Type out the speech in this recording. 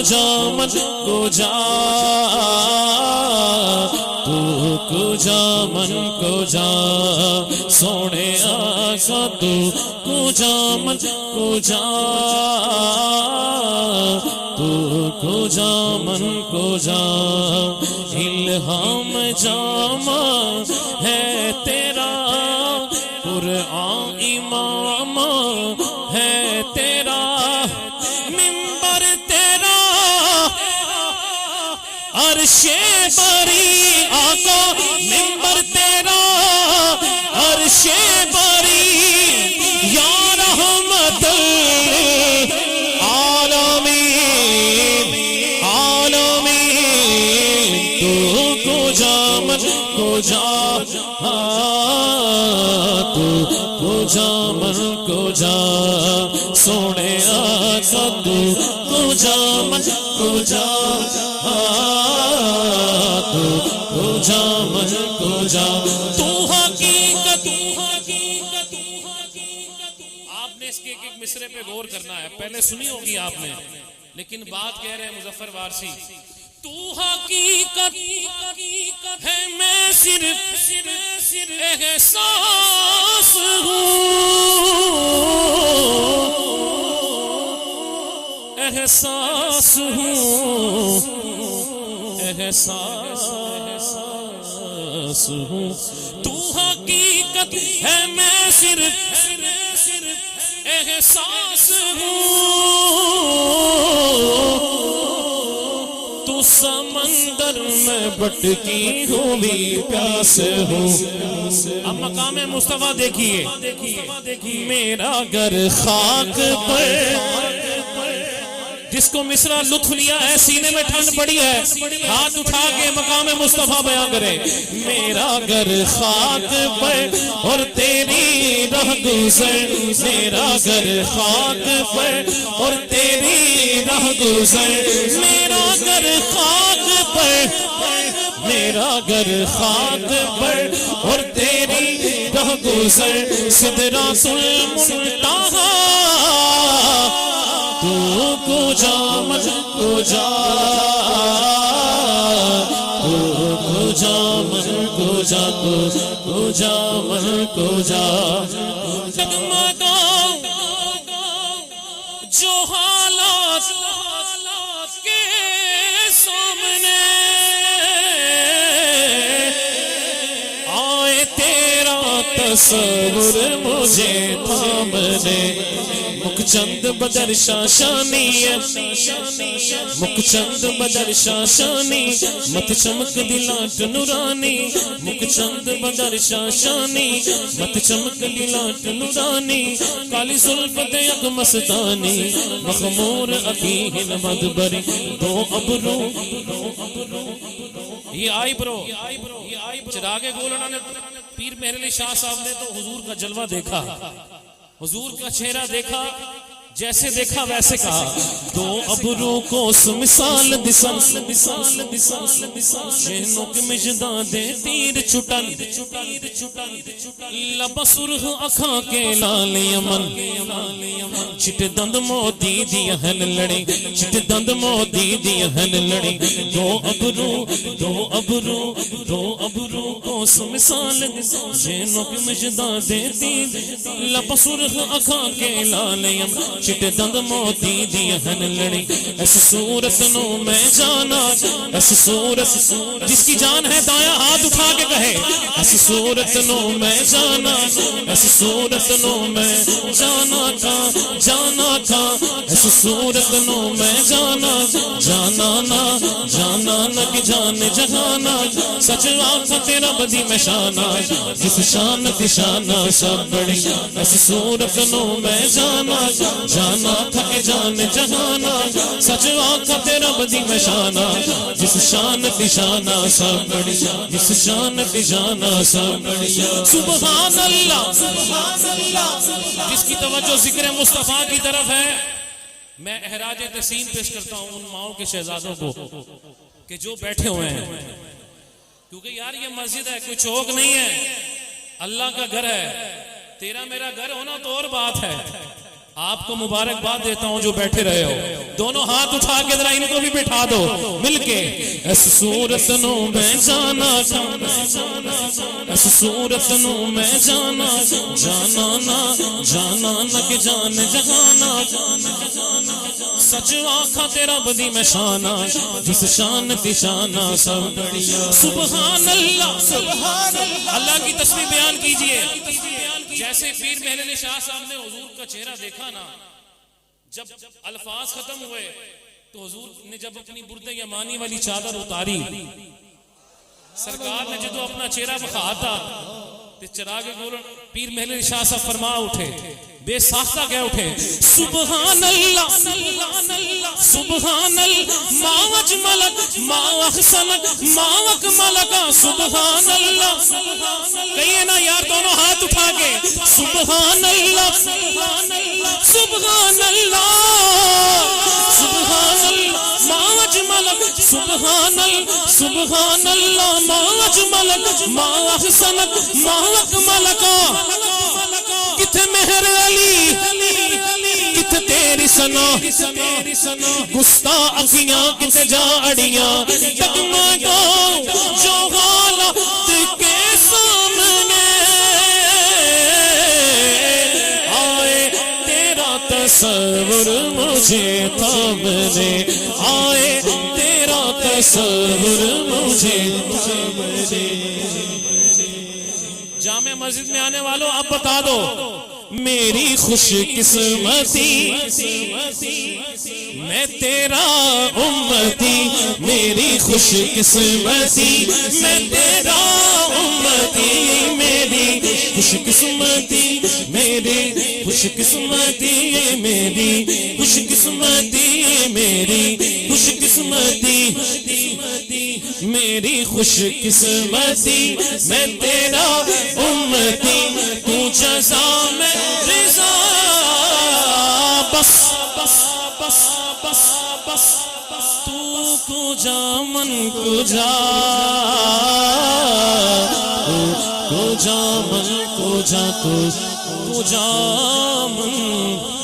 کجا من کجا تو کجا من کجا سونے آقا تو کجا من کجا تو کجا من کجا الہام جامع ہے تیرا قرآن امام ہے تیرا منبر تیرا عرش بری آقا منبر تیرا عرش بری یا رحمت عالمین عالمین تو کجا من کجا تو کجا من کجا سونے آقا تو کجا من کجا تو کجا من کجا تو حقیقت آپ نے اس کے ایک ایک مصرے پہ غور کرنا ہے. پہلے سنی ہوگی آپ نے لیکن بات کہہ رہے ہیں مظفر وارسی تو حقیقت ہے میں صرف احساس ہوں احساس ہوں احساس ہوں تو حقیقت ہے میں صرف احساس ہوں تو سمندر میں بٹکی ہوئی پیاس ہوں. اب مقام مصطفیٰ دیکھیے میرا گھر خاک پر جس کو مصرع لطف لیا ہے سینے میں ٹھنڈ پڑی ہے ہاتھ اٹھا کے مقام مصطفیٰ بیان کرے میرا گھر خاک پر اور تیری رہ گزر میرا گھر خاک پر اور تیری رہ گزر میرا گھر خاک پر میرا گھر خاک پر اور تیری رہ گزر سدرۃ المنتہا تو کجا من کجا تو کجا من کجا تو کجا من کجا جگمگا جو حالات کے سامنے آئے تیرا تصور مجھے تھامنے مکچند بدر شاشانی مکچند بدر شاشانی مت چمک دلاٹ نورانی مکچند بدر شاشانی مت چمک دلاٹ نورانی کالی زلفت یک مستانی مخمور عقیہ مدبری دو ابرو یہ آئی برو چراغ گولڑا نے پیر مہر علی شاہ صاحب نے تو حضور کا جلوہ دیکھا حضور کا چہرہ دیکھا جیسے دیکھا ویسے کہا دو ابرو کو مثال دسن شہنوں کے مجدان دے تیر چھٹن لب سرخ اکھاں کے لال یمن چٹ دند موتی دی ہل لڑی چٹ دند موتی دی ہل لڑی دو ابرو کو مثال شہنوں کے مجدان دے تیر لب سرخ اکھاں کے لال یمن چٹ دند موتی دی ہن لڑی اس صورت نو میں جانا اس صورت جس کی جان ہے دایاں ہاتھ اٹھا کے کہے اس صورت نو میں جانا اس صورت نو میں جانا تھا اس صورت نو میں جانا نا کہ جان جہانا سچ آنکھ تیرا بدی میں شانا جس شان کی شانہ سب بڑی اس صورت نو میں جانا تھا کہ جان جہانا سچ آنکھا تیرا بدی میں شانا جس شان کی شانہ سب بڑی جس شان کی شانہ سب بڑی سبحان اللہ جس کی توجہ ذکر مصطفیٰ کی طرف ہے. میں احراج تسلیم پیش کرتا ہوں ان ماؤں کے شہزادوں کو کہ جو بیٹھے ہوئے ہیں کیونکہ یار یہ مسجد ہے کوئی چوک نہیں ہے اللہ کا گھر ہے تیرا میرا گھر ہونا تو اور بات ہے. آپ کو مبارکباد دیتا ہوں جو بیٹھے رہے ہو دونوں ہاتھ اٹھا کے ذرا ان کو بھی بٹھا دو مل کے. اس صورت نو میں جانا اس صورت نو میں جانا جانا نہ کہ جان جہانا سچ آکھاں تیرا بدی میں شانہ جس شان تی شانہ سب بڑیا. سبحان اللہ سبحان اللہ. اللہ کی تسبیح بیان کیجئے. جیسے پیر محل علی شاہ صاحب نے حضور کا چہرہ دیکھا نا، جب الفاظ ختم ہوئے تو حضور نے جب اپنی برد یمانی والی چادر اتاری، سرکار نے جدو اپنا چہرہ بخا تھا تو چراغ گور پیر محل علی شاہ صاحب فرما اٹھے، بے ساختہ کہہ اٹھے سبحان اللہ سبحان اللہ ما اجملک ما احسنک ما اکملک سبحان اللہ. کہیے نا یار دونوں ہاتھ اٹھا کے سبحان اللہ سبحان اللہ سبحان اللہ ما اجملک سبحان اللہ سبحان اللہ ما اجملک ما احسنک ما اکملک. کتھے مہر علی کتھے تیری سنا گستاخیاں کتھے جاڑیاں ڈگمگاؤں جو حالات کے سامنے آئے تیرا تصور مجھے تھامنے آئے تیرا تصور مجھے تھامنے. جامع مسجد میں آنے والوں اب بتا دو میری خوش قسمتی میں تیرا امتی میری خوش قسمتی میں تیرا امتی میری خوش قسمتی میری خوش قسمتی میری خوش قسمتی میری خوش قسمتی میری خوش قسمتی میں تیرا امتی تو جزا میں رضا. بس بس بس بس بس تو کو جا من کو جا کو جا من کو جا تو جا من